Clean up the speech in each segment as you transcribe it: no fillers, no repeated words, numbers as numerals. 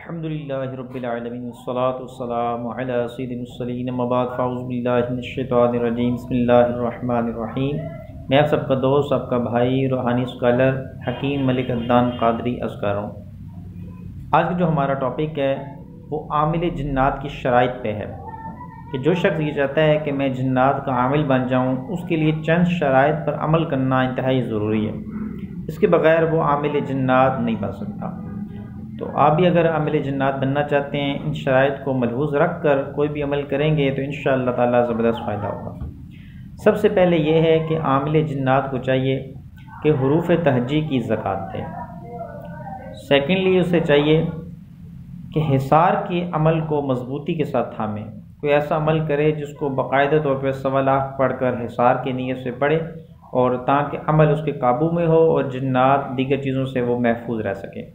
الحمدللہ رب العالمین والصلاة والسلام علی سید المرسلین اما بعد فاعوذ باللہ من الشیطان الرجیم بسم اللہ الرحمن الرحیم۔ میں آپ سب کا دوست، آپ کا بھائی، روحانی اسکالر حکیم ملک عدنان قادری عرض کر رہا ہوں۔ آج کا جو ہمارا ٹاپک ہے وہ عامل جنات کی شرائط پہ ہے کہ جو شخص یہ چاہتا ہے کہ میں جنات کا عامل بن جاؤں، اس کے لیے چند شرائط پر عمل کرنا انتہائی ضروری ہے۔ اس کے بغیر وہ عامل جنات نہیں بن سکتا۔ تو آپ بھی اگر عامل جنات بننا چاہتے ہیں، ان شرائط کو ملحوظ رکھ کر کوئی بھی عمل کریں گے تو انشاءاللہ تعالی زبردست فائدہ ہوگا۔ سب سے پہلے یہ ہے کہ عامل جنات کو چاہیے کہ حروف تہجی کی زکوٰۃ دے۔ سیکنڈلی اسے چاہیے کہ حصار کے عمل کو مضبوطی کے ساتھ تھامے، کوئی ایسا عمل کرے جس کو باقاعدہ طور پہ سوالات پڑھ کر حصار کی نیت سے پڑھے، اور تاکہ عمل اس کے قابو میں ہو اور جنات دیگر چیزوں سے وہ محفوظ رہ سکے،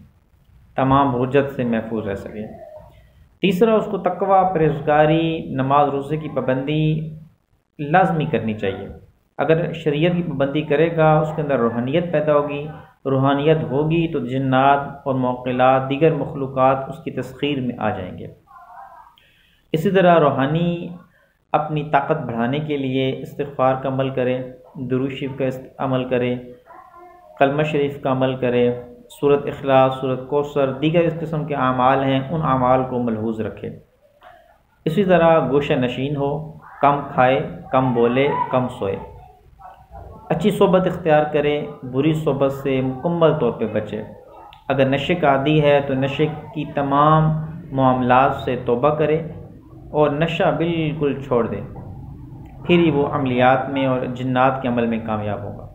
تمام رجت سے محفوظ رہ سکے۔ تیسرا، اس کو تقوی، پرہیزگاری، نماز روزے کی پابندی لازمی کرنی چاہیے۔ اگر شریعت کی پابندی کرے گا، اس کے اندر روحانیت پیدا ہوگی، روحانیت ہوگی تو جنات اور معقلات، دیگر مخلوقات اس کی تسخیر میں آ جائیں گے۔ اسی طرح روحانی اپنی طاقت بڑھانے کے لیے استغفار کا عمل کرے، درود شریف کا عمل کرے، کلمہ شریف کا عمل کرے، سورۃ اخلاص، سورۃ کوثر، دیگر اس قسم کے اعمال ہیں، ان اعمال کو ملحوظ رکھے۔ اسی طرح گوشہ نشین ہو، کم کھائے، کم بولے، کم سوئے، اچھی صحبت اختیار کرے، بری صحبت سے مکمل طور پہ بچے۔ اگر نشے کا عادی ہے تو نشے کی تمام معاملات سے توبہ کرے اور نشہ بالکل چھوڑ دے، پھر ہی وہ عملیات میں اور جنات کے عمل میں کامیاب ہوگا۔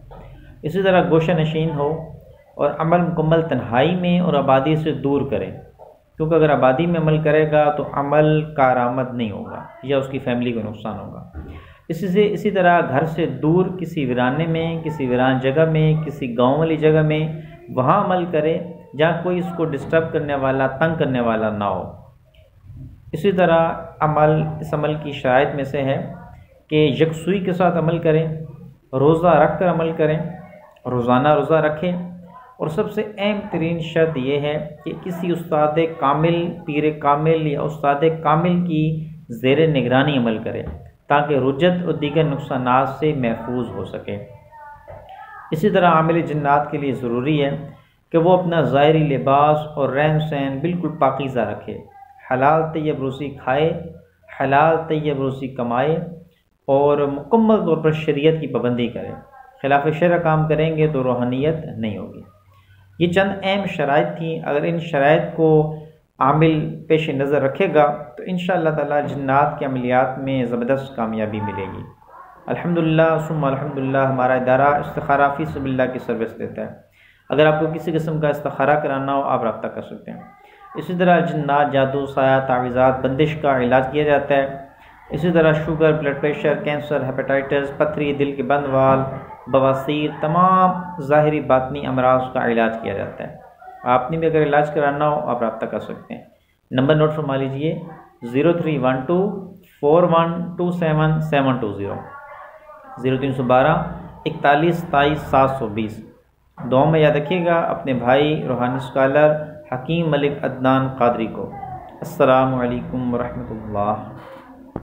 اسی طرح گوشہ نشین ہو اور عمل مکمل تنہائی میں اور آبادی سے دور کرے، کیونکہ اگر آبادی میں عمل کرے گا تو عمل کارآمد نہیں ہوگا یا اس کی فیملی کو نقصان ہوگا۔ اسی طرح گھر سے دور کسی ویرانے میں، کسی ویران جگہ میں، کسی گاؤں والی جگہ میں وہاں عمل کرے جہاں کوئی اس کو ڈسٹرب کرنے والا، تنگ کرنے والا نہ ہو۔ اسی طرح اس عمل کی شرائط میں سے ہے کہ یکسوئی کے ساتھ عمل کریں، روزہ رکھ کر عمل کریں، روزانہ روزہ رکھیں، اور سب سے اہم ترین شرط یہ ہے کہ کسی استاد کامل، پیر کامل یا استاد کامل کی زیر نگرانی عمل کرے تاکہ رجت اور دیگر نقصانات سے محفوظ ہو سکے۔ اسی طرح عامل جنات کے لیے ضروری ہے کہ وہ اپنا ظاہری لباس اور رہن سہن بالکل پاکیزہ رکھے، حلال طیب روزی کھائے، حلال طیب روزی کمائے، اور مکمل طور پر شریعت کی پابندی کرے۔ خلاف شرع کام کریں گے تو روحانیت نہیں ہوگی۔ یہ چند اہم شرائط تھیں، اگر ان شرائط کو عامل پیش نظر رکھے گا تو انشاءاللہ تعالی جنات کے عملیات میں زبردست کامیابی ملے گی۔ الحمدللہ ثم الحمدللہ، ہمارا ادارہ استخارہ فی سبیل اللہ کی سروس دیتا ہے۔ اگر آپ کو کسی قسم کا استخارہ کرانا ہو، آپ رابطہ کر سکتے ہیں۔ اسی طرح جنات، جادو، سایہ، تعویذات، بندش کا علاج کیا جاتا ہے۔ اسی طرح sugar, blood pressure, cancer, hepatitis, پتھری، دل کے بند وال، بواسیر، تمام ظاہری باطنی امراض کا علاج کیا جاتا ہے۔ آپ نے بھی اگر علاج کرانا ہو آپ رابطہ کر سکتے ہیں۔ نمبر نوٹ فرما لیجئے 0312 4127 720، 0312 41 27 720۔ دعا میں یاد رکھیے گا اپنے بھائی روحانی اسکالر حکیم ملک عدنان قادری کو۔ السلام علیکم ورحمۃ اللہ۔